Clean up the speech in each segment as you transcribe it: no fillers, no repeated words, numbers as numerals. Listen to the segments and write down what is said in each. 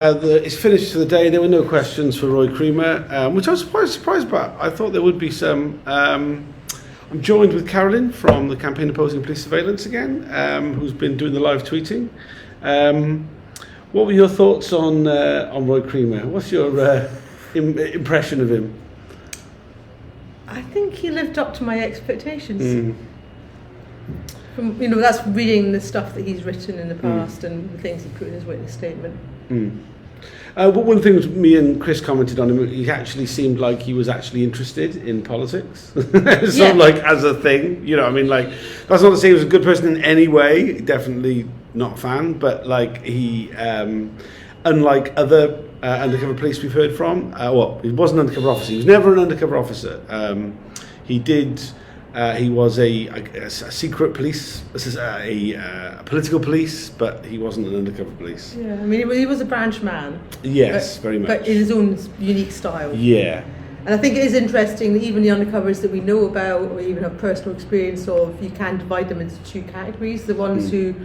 It's finished for the day. There were no questions for Roy Creamer, which I was quite surprised about. I thought there would be some. I'm joined with Carolyn from the Campaign Opposing Police Surveillance again, who's been doing the live tweeting. What were your thoughts on Roy Creamer? What's your impression of him? I think he lived up to my expectations. From, that's reading the stuff that he's written in the past and the things he put in his witness statement. But one of the things me and Chris commented on him, he actually seemed like he was actually interested in politics. Sort of like as a thing, like, that's not to say he was a good person in any way, definitely not a fan, but like he, unlike other undercover police we've heard from, he wasn't an undercover officer, he was never an undercover officer. He was a secret police, a political police, but he wasn't an undercover police. Yeah, I mean, he was a branch man. Yes, very much. But in his own unique style. Yeah. And I think it is interesting that even the undercovers that we know about, or even have personal experience of, you can divide them into two categories. The ones who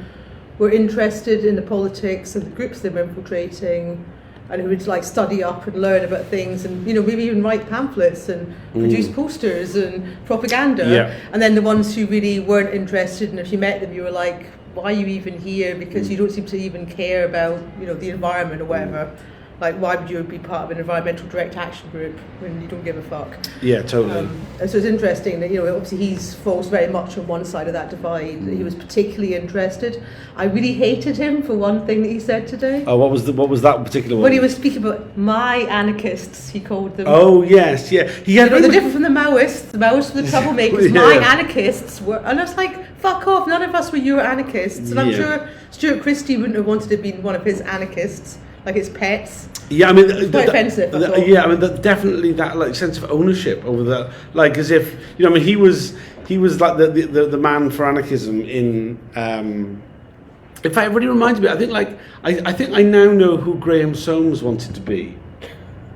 were interested in the politics and the groups they were infiltrating, and who would like study up and learn about things, and maybe even write pamphlets and produce posters and propaganda. Yeah. And then the ones who really weren't interested, and if you met them, you were like, "Why are you even here?" Because you don't seem to even care about the environment or whatever. Like, why would you be part of an environmental direct action group when you don't give a fuck? Yeah, totally. And so it's interesting that, obviously he falls very much on one side of that divide. He was particularly interested. I really hated him for one thing that he said today. Oh, what was that particular one? When he was speaking about my anarchists, he called them. Oh, yes, yeah. They're different from the Maoists. The Maoists were the troublemakers. Yeah. My anarchists were, and I was like, fuck off, none of us were your anarchists. And I'm sure Stuart Christie wouldn't have wanted to be one of his anarchists. Like his pets. Yeah, I mean, it's quite offensive. Definitely that like sense of ownership over that, like as if he was like the man for anarchism in. In fact, it really reminds me. I think I now know who Graham Soames wanted to be.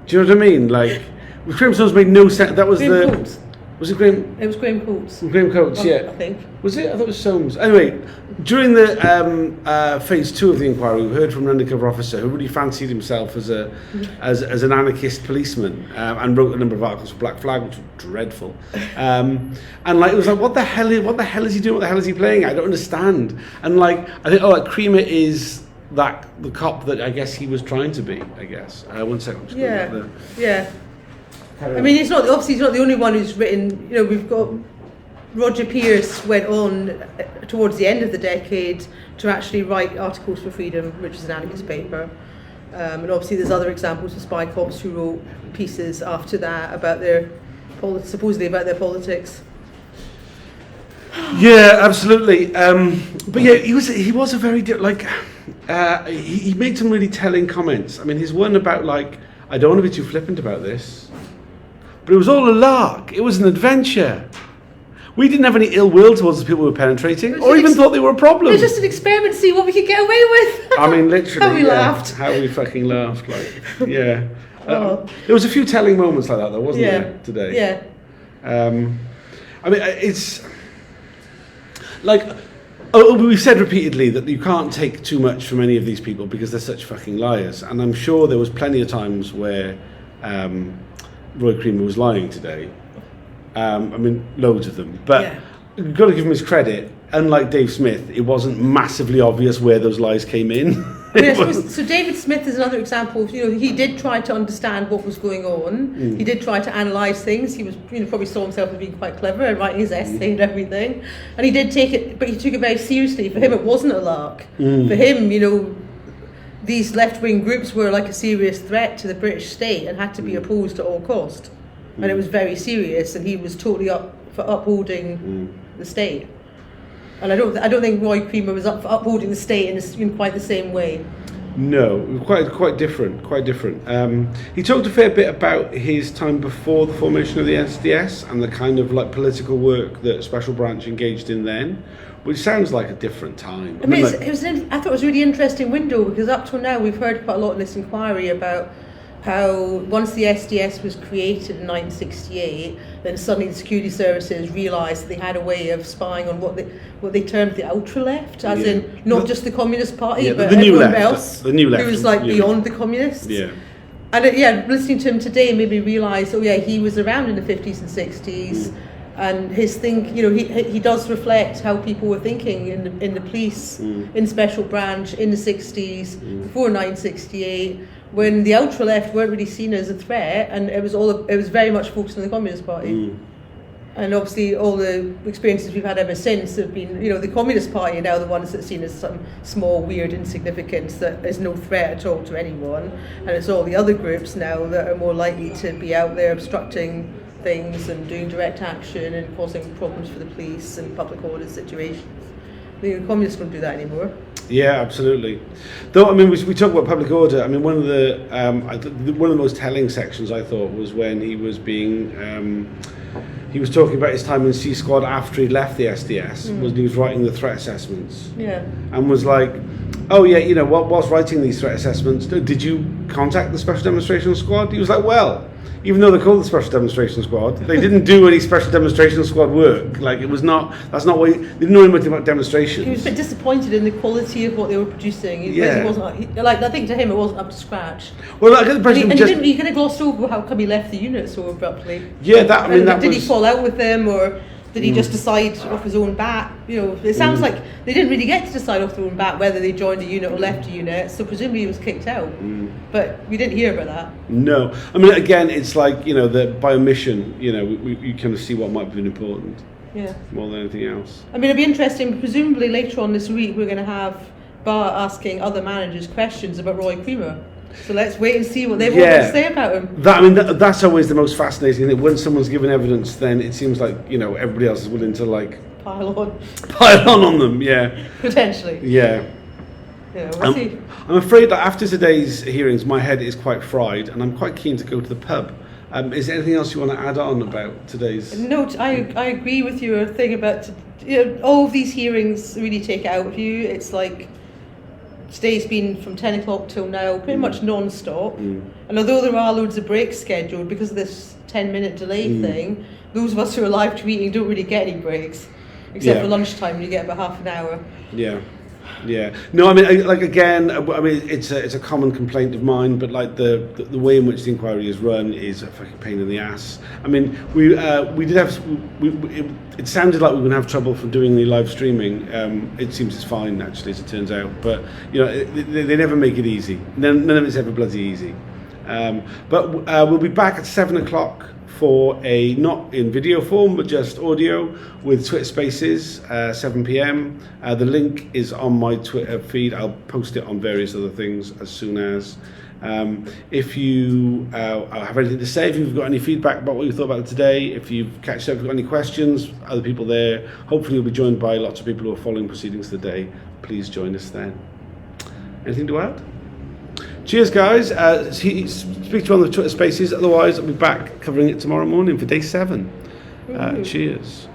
Do you know what I mean? Like, Graham Soames made no sense. That was Graham Coates. Was it Graham? It was Graham Coates. Graham Coates, yeah. I think. Was it? I thought it was Soames. Anyway, during the phase 2 of the inquiry, we heard from an undercover officer who really fancied himself as as an anarchist policeman and wrote a number of articles for Black Flag, which was dreadful. And like it was like, what the hell is he doing? What the hell is he playing at? I don't understand. And like I think, Creamer is the cop that I guess he was trying to be. I guess. 1 second. Yeah. I mean, he's not the only one who's written. We've got Roger Pierce went on towards the end of the decade to actually write Articles for Freedom, which is an anarchist paper. And obviously, there's other examples of spy cops who wrote pieces after that about supposedly about their politics. Yeah, absolutely. But yeah, he was a very he made some really telling comments. I mean, his one about like, I don't want to be too flippant about this. But it was all a lark. It was an adventure. We didn't have any ill will towards the people we were penetrating, or even thought they were a problem. It was just an experiment to see what we could get away with. I mean, literally. How we laughed. How we fucking laughed. Like, yeah. There was a few telling moments like that, though, wasn't there, today? Yeah. I mean, it's like, we've said repeatedly that you can't take too much from any of these people because they're such fucking liars. And I'm sure there was plenty of times where Roy Creamer was lying today. I mean, loads of them. But you've got to give him his credit. Unlike Dave Smith, it wasn't massively obvious where those lies came in. So David Smith is another example of, he did try to understand what was going on. He did try to analyse things. He was, probably saw himself as being quite clever and writing his essay and everything. And he did take it, but he took it very seriously. For him, it wasn't a lark. For him, these left-wing groups were like a serious threat to the British state and had to be opposed at all cost. And it was very serious, and he was totally up for upholding the state. And I don't think Roy Creamer was up for upholding the state in quite the same way. No, quite different. He talked a fair bit about his time before the formation of the SDS and the kind of like political work that Special Branch engaged in then, which sounds like a different time. I thought it was a really interesting window because up till now we've heard quite a lot in this inquiry about how once the SDS was created in 1968, then suddenly the security services realised that they had a way of spying on what they termed the ultra left, as in not just the Communist Party, but everyone else the new left, who was like beyond the communists. Yeah. And listening to him today made me realise, he was around in the 50s and 60s, and his thing, he does reflect how people were thinking in the police, in special branch in the 60s, before 1968, when the ultra left weren't really seen as a threat, and it was very much focused on the Communist Party. And obviously all the experiences we've had ever since have been, the Communist Party are now the ones that are seen as some small, weird insignificance that is no threat at all to anyone. And it's all the other groups now that are more likely to be out there obstructing things and doing direct action and causing problems for the police and public order situations. The Communists don't do that anymore. Yeah, absolutely. Though, we talk about public order. One of the most telling sections I thought was when he was being... he was talking about his time in C Squad after he'd left the SDS, he was writing the threat assessments. Yeah. And was like, whilst writing these threat assessments, did you contact the Special Demonstration Squad? He was like, well, even though they're called the Special Demonstration Squad, they didn't do any Special Demonstration Squad work. Like, that's not what, they didn't know anything about demonstrations. He was a bit disappointed in the quality of what they were producing. It wasn't, I think to him it wasn't up to scratch. Well, I get the impression he kind of glossed over how come he left the unit so abruptly. Yeah, did he fall out with them, or did he just decide off his own bat? It sounds like they didn't really get to decide off their own bat whether they joined a unit or left a unit, so presumably he was kicked out. But we didn't hear about that. No. Again, it's like, that by omission, you kind of see what might have been important. Yeah. More than anything else. It'd be interesting, presumably later on this week we're going to have Bar asking other managers questions about Roy Creamer. So let's wait and see what they've got to say about him. That's always the most fascinating thing. When someone's given evidence, then it seems like everybody else is willing to pile on them. Yeah, potentially. Yeah. We'll see. I'm afraid that after today's hearings, my head is quite fried, and I'm quite keen to go to the pub. Is there anything else you want to add on about today's? No, I agree with your thing about all of these hearings really take it out of you. It's like. Today's been from 10 o'clock till now, pretty much non-stop. And although there are loads of breaks scheduled because of this 10-minute delay thing, those of us who are live tweeting don't really get any breaks, except for lunchtime when you get about half an hour. Yeah. Yeah. No, it's a common complaint of mine, but the way in which the inquiry is run is a fucking pain in the ass. It sounded like we were going to have trouble for doing the live streaming. It seems it's fine, actually, as it turns out. But, they never make it easy. None of it's ever bloody easy. But we'll be back at 7 o'clock for a, not in video form, but just audio with Twitter Spaces, 7 p.m. The link is on my Twitter feed. I'll post it on various other things as soon as. If you have anything to say, if you've got any feedback about what you thought about it today, if you've catched up, if you've got any questions, other people there, hopefully you'll be joined by lots of people who are following proceedings today. Please join us then. Anything to add? Cheers, guys. Speak to you on the Twitter Spaces. Otherwise, I'll be back covering it tomorrow morning for day 7. Cheers.